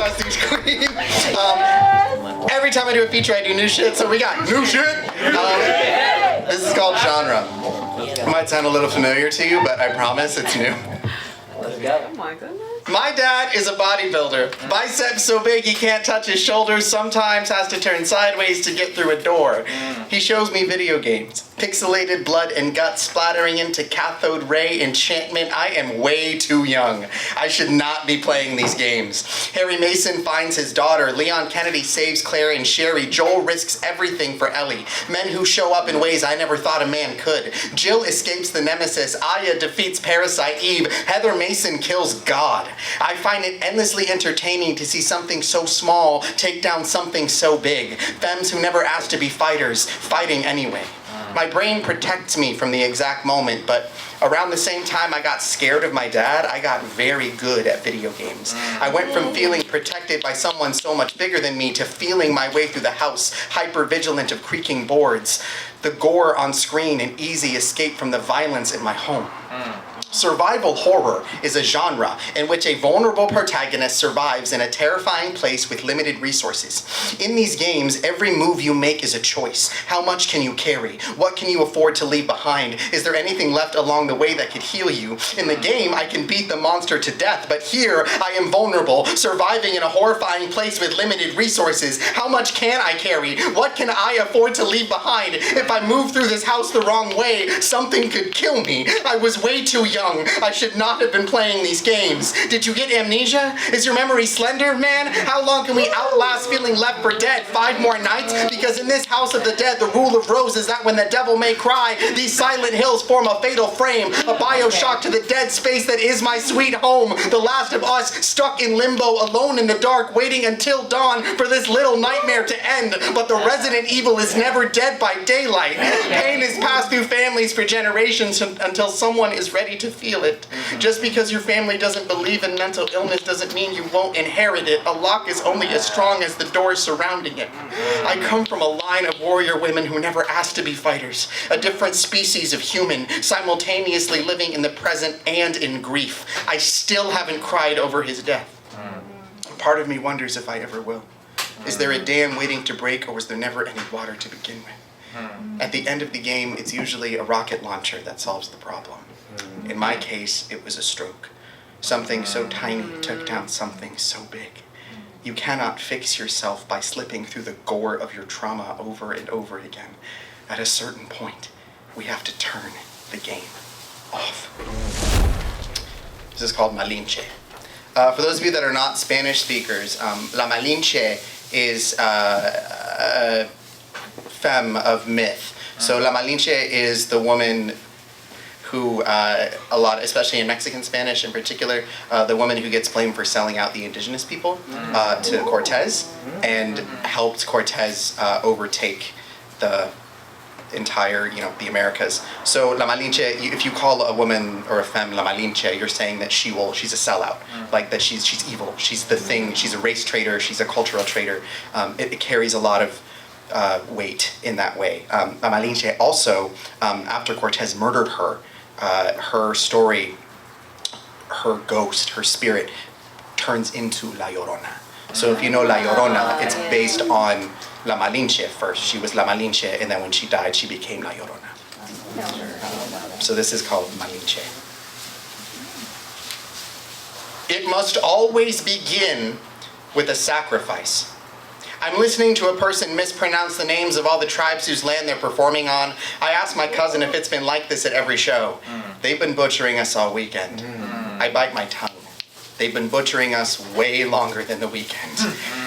Pastiche Queen. Every time I do a feature, I do new shit, so we got new shit. This is called Genre. It might sound a little familiar to you, but I promise it's new. Let's go. Oh my goodness. My dad is a bodybuilder. Biceps so big he can't touch his shoulders, sometimes has to turn sideways to get through a door. He shows me video games. Pixelated blood and guts splattering into cathode ray enchantment. I am way too young. I should not be playing these games. Harry Mason finds his daughter. Leon Kennedy saves Claire and Sherry. Joel risks everything for Ellie. Men who show up in ways I never thought a man could. Jill escapes the nemesis. Aya defeats Parasite Eve. Heather Mason kills God. I find it endlessly entertaining to see something so small take down something so big. Femmes who never asked to be fighters, fighting anyway. My brain protects me from the exact moment, but around the same time I got scared of my dad, I got very good at video games. I went from feeling protected by someone so much bigger than me to feeling my way through the house, hyper-vigilant of creaking boards, the gore on screen, and easy escape from the violence in my home. Survival horror is a genre in which a vulnerable protagonist survives in a terrifying place with limited resources. In these games, every move you make is a choice. How much can you carry? What can you afford to leave behind? Is there anything left along the way that could heal you? In the game, I can beat the monster to death, but here I am vulnerable, surviving in a horrifying place with limited resources. How much can I carry? What can I afford to leave behind? If I move through this house the wrong way, something could kill me. I was way too young. I should not have been playing these games. Did you get amnesia? Is your memory slender, man? How long can we outlast feeling left for dead? 5 more nights? Because in this house of the dead, the rule of rose is that when the devil may cry, these silent hills form a fatal frame, a Bioshock to the dead space that is my sweet home. The last of us, stuck in limbo, alone in the dark, waiting until dawn for this little nightmare to end. But the resident evil is never dead by daylight. Pain is passed through families for generations until someone is ready to feel it. Just because your family doesn't believe in mental illness doesn't mean you won't inherit it. A lock is only as strong as the doors surrounding it. I come from a line of warrior women who never asked to be fighters, a different species of human, simultaneously living in the present and in grief. I still haven't cried over his death. Part of me wonders if I ever will. Is there a dam waiting to break, or was there never any water to begin with? At the end of the game, it's usually a rocket launcher that solves the problem. In my case, it was a stroke. Something so tiny took down something so big. You cannot fix yourself by slipping through the gore of your trauma over and over again. At a certain point, we have to turn the game off. This is called Malinche. For those of you that are not Spanish speakers, La Malinche is a femme of myth. So La Malinche is the woman who, a lot, especially in Mexican Spanish in particular, the woman who gets blamed for selling out the indigenous people to Cortez and helped Cortez overtake the entire, the Americas. So La Malinche, if you call a woman or a femme La Malinche, you're saying that she's a sellout, like that she's evil, she's the thing, she's a race traitor, she's a cultural traitor. It carries a lot of weight in that way. La Malinche also, after Cortez murdered her, her story, her ghost, her spirit, turns into La Llorona. So if you know La Llorona, it's based on La Malinche first. She was La Malinche, and then when she died, she became La Llorona. So this is called Malinche. It must always begin with a sacrifice. I'm listening to a person mispronounce the names of all the tribes whose land they're performing on. I asked my cousin if it's been like this at every show. They've been butchering us all weekend. I bite my tongue. They've been butchering us way longer than the weekend.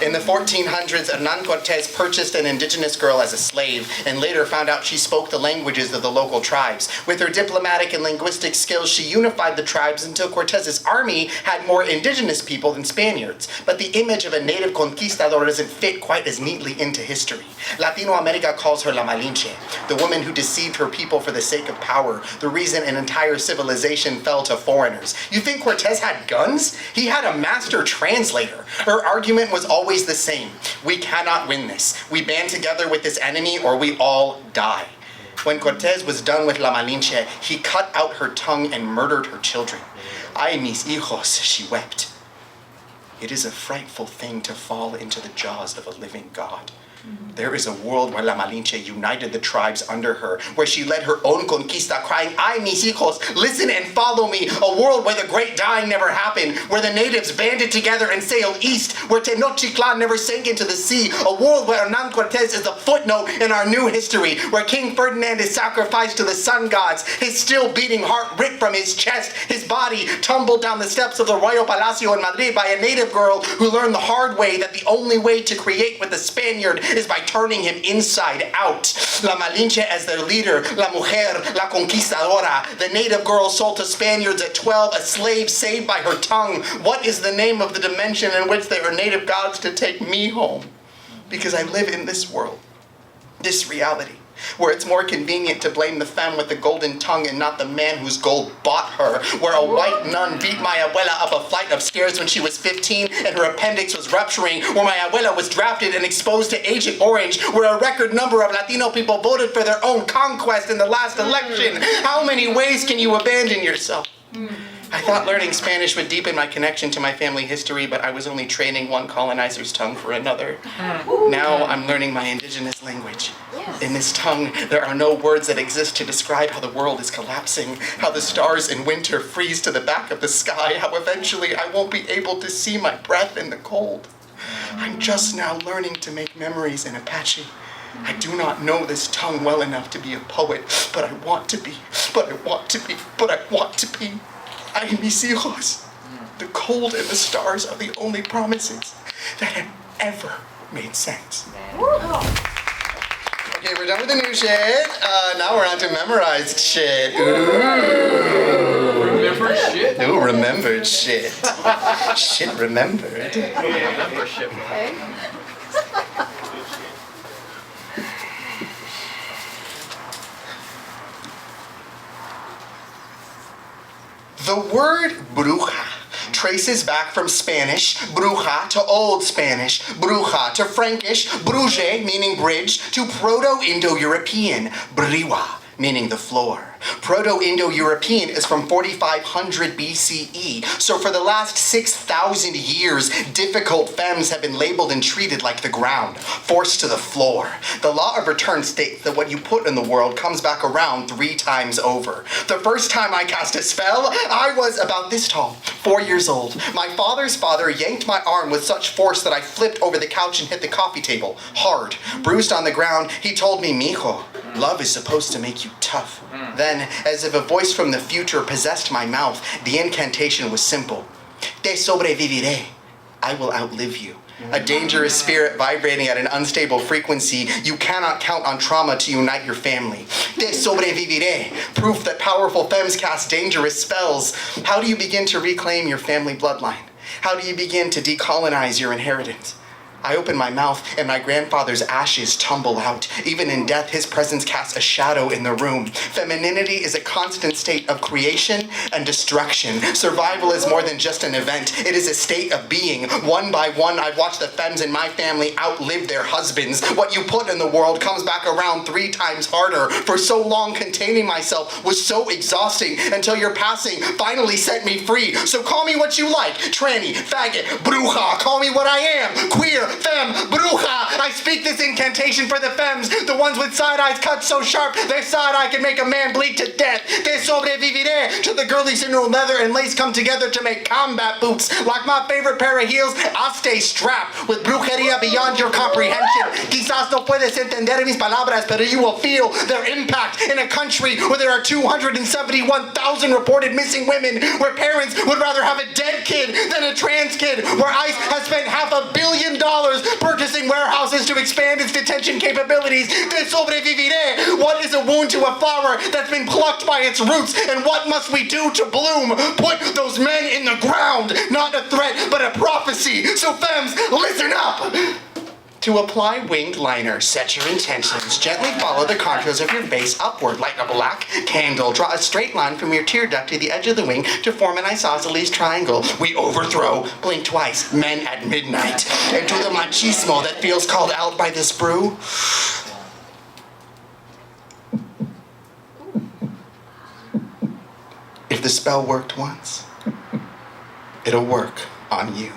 In the 1400s, Hernan Cortez purchased an indigenous girl as a slave and later found out she spoke the languages of the local tribes. With her diplomatic and linguistic skills, she unified the tribes until Cortez's army had more indigenous people than Spaniards. But the image of a native conquistador doesn't fit quite as neatly into history. Latino America calls her La Malinche, the woman who deceived her people for the sake of power, the reason an entire civilization fell to foreigners. You think Cortez had guns? He had a master translator. Her argument was always the same. We cannot win this. We band together with this enemy or we all die. When Cortez was done with La Malinche, he cut out her tongue and murdered her children. Ay, mis hijos, she wept. It is a frightful thing to fall into the jaws of a living God. There is a world where La Malinche united the tribes under her, where she led her own conquista, crying, "Ay, mis hijos, listen and follow me." A world where the great dying never happened, where the natives banded together and sailed east, where Tenochtitlan never sank into the sea. A world where Hernan Cortez is a footnote in our new history, where King Ferdinand is sacrificed to the sun gods, his still beating heart ripped from his chest, his body tumbled down the steps of the Royal Palacio in Madrid by a native girl who learned the hard way that the only way to create with the Spaniard is by turning him inside out. La Malinche as their leader, La Mujer, La Conquistadora, the native girl sold to Spaniards at 12, a slave saved by her tongue. What is the name of the dimension in which they are native gods to take me home? Because I live in this world, this reality, where it's more convenient to blame the femme with the golden tongue and not the man whose gold bought her, where a white nun beat my abuela up a flight of stairs when she was 15 and her appendix was rupturing, where my abuela was drafted and exposed to Agent Orange, where a record number of Latino people voted for their own conquest in the last election. How many ways can you abandon yourself? I thought learning Spanish would deepen my connection to my family history, but I was only training one colonizer's tongue for another. Now I'm learning my indigenous language. In this tongue, there are no words that exist to describe how the world is collapsing, how the stars in winter freeze to the back of the sky, how eventually I won't be able to see my breath in the cold. I'm just now learning to make memories in Apache. I do not know this tongue well enough to be a poet, but I want to be, but I want to be, but I want to be. Ay, mis hijos. The cold and the stars are the only promises that have ever made sense. Okay, we're done with the new shit. Now we're on to memorized shit. Remember shit? Ooh, remembered shit. Shit remembered. Remember shit. Okay. The word bruja traces back from Spanish, bruja, to Old Spanish, bruja, to Frankish, bruje, meaning bridge, to Proto-Indo-European, briwa, meaning the floor. Proto-Indo-European is from 4500 BCE, so for the last 6,000 years, difficult femmes have been labeled and treated like the ground, forced to the floor. The law of return states that what you put in the world comes back around 3 times over. The first time I cast a spell, I was about this tall, 4 years old. My father's father yanked my arm with such force that I flipped over the couch and hit the coffee table, hard. Bruised on the ground, he told me, "Mijo, love is supposed to make you tough." Then, as if a voice from the future possessed my mouth, the incantation was simple. Te sobreviviré. I will outlive you. A dangerous spirit vibrating at an unstable frequency. You cannot count on trauma to unite your family. Te sobreviviré. Proof that powerful femmes cast dangerous spells. How do you begin to reclaim your family bloodline? How do you begin to decolonize your inheritance? I open my mouth and my grandfather's ashes tumble out. Even in death, his presence casts a shadow in the room. Femininity is a constant state of creation and destruction. Survival is more than just an event. It is a state of being. One by one, I've watched the femmes in my family outlive their husbands. What you put in the world comes back around 3 times harder. For so long, containing myself was so exhausting until your passing finally set me free. So call me what you like. Tranny, faggot, bruja. Call me what I am. Queer, femme, bruja. I speak this incantation for the femmes, the ones with side eyes cut so sharp their side eye can make a man bleed to death. Te sobreviviré. To the girlies in her leather and lace come together to make combat boots. Like my favorite pair of heels, I'll stay strapped with brujeria beyond your comprehension. Quizás no puedes entender mis palabras, pero you will feel their impact in a country where there are 271,000 reported missing women, where parents would rather have a dead kid than a trans kid, where ICE has spent $500 million purchasing warehouses to expand its detention capabilities. Te sobreviviré. What is a wound to a flower that's been plucked by its roots? And what must we do to bloom? Put those men in the ground. Not a threat, but a prophecy. So femmes, listen up. To apply winged liner, set your intentions. Gently follow the contours of your face upward like a black candle. Draw a straight line from your tear duct to the edge of the wing to form an isosceles triangle. We overthrow. Blink twice. Men at midnight. And to the machismo that feels called out by this brew. If the spell worked once, it'll work on you.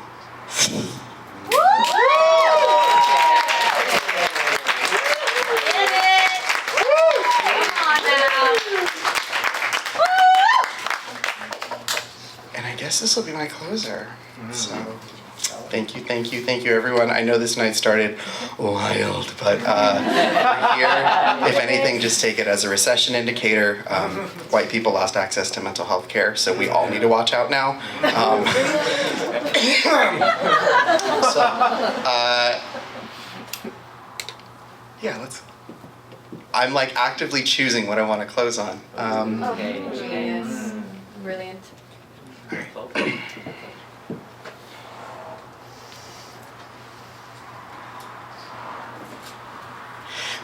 And I guess this will be my closer. So, thank you, everyone. I know this night started wild, but we're here. If anything, just take it as a recession indicator. White people lost access to mental health care, so we all need to watch out now. Yeah, let's. I'm like actively choosing what I want to close on. Okay. Yes. Brilliant.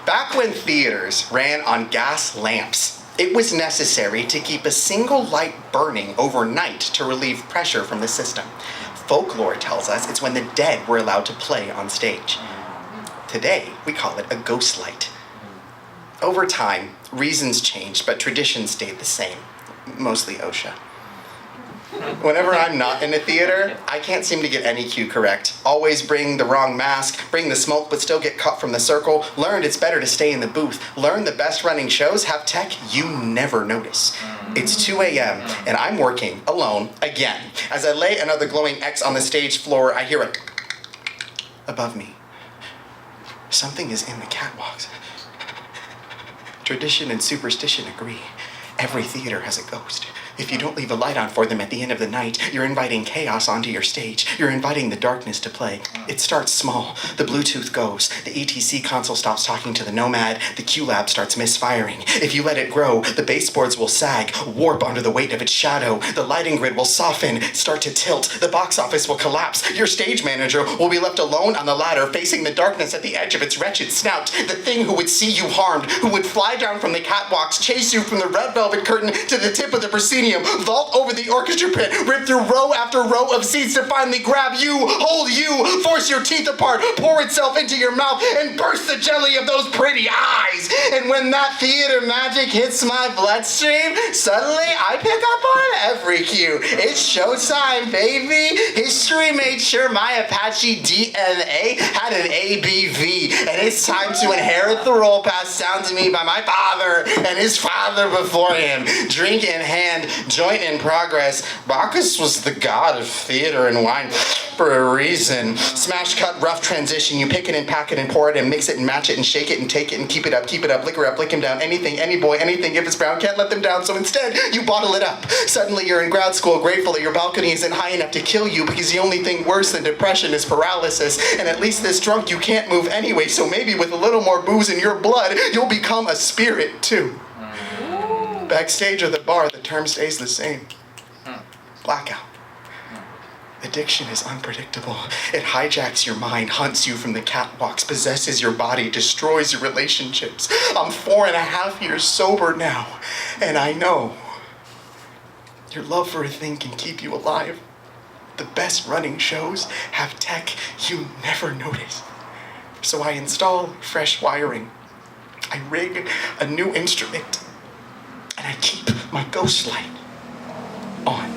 Back when theaters ran on gas lamps, it was necessary to keep a single light burning overnight to relieve pressure from the system. Folklore tells us it's when the dead were allowed to play on stage. Today, we call it a ghost light. Over time, reasons changed, but traditions stayed the same, mostly OSHA. Whenever I'm not in a theater, I can't seem to get any cue correct. Always bring the wrong mask, bring the smoke but still get cut from the circle. Learned it's better to stay in the booth. Learn the best running shows have tech you never notice. It's 2 a.m. and I'm working alone again. As I lay another glowing X on the stage floor, I hear a above me. Something is in the catwalks. Tradition and superstition agree. Every theater has a ghost. If you don't leave a light on for them at the end of the night, you're inviting chaos onto your stage. You're inviting the darkness to play. It starts small. The Bluetooth goes. The ETC console stops talking to the Nomad. The QLab starts misfiring. If you let it grow, the baseboards will sag, warp under the weight of its shadow. The lighting grid will soften, start to tilt. The box office will collapse. Your stage manager will be left alone on the ladder, facing the darkness at the edge of its wretched snout. The thing who would see you harmed, who would fly down from the catwalks, chase you from the red velvet curtain to the tip of the proscenium, vault over the orchestra pit, rip through row after row of seats to finally grab you, hold you, force your teeth apart, pour itself into your mouth, and burst the jelly of those pretty eyes. And when that theater magic hits my bloodstream, suddenly I pick up on every cue. It's showtime, baby. History made sure my Apache DNA had an ABV, and it's time to inherit the role passed down to me by my father and his father before him. Drink in hand, joint in progress. Bacchus was the god of theater and wine for a reason. Smash, cut, rough transition. You pick it and pack it and pour it and mix it and match it and shake it and take it and keep it up, liquor up, lick him down. Anything, any boy, anything. If it's brown, can't let them down. So instead, you bottle it up. Suddenly you're in grad school, grateful that your balcony isn't high enough to kill you because the only thing worse than depression is paralysis. And at least this drunk, you can't move anyway. So maybe with a little more booze in your blood, you'll become a spirit too. Backstage or the bar, the term stays the same. Blackout. Addiction is unpredictable. It hijacks your mind, hunts you from the catwalks, possesses your body, destroys your relationships. I'm 4.5 years sober now, and I know your love for a thing can keep you alive. The best running shows have tech you never notice. So I install fresh wiring. I rig a new instrument. And I keep my ghost light on.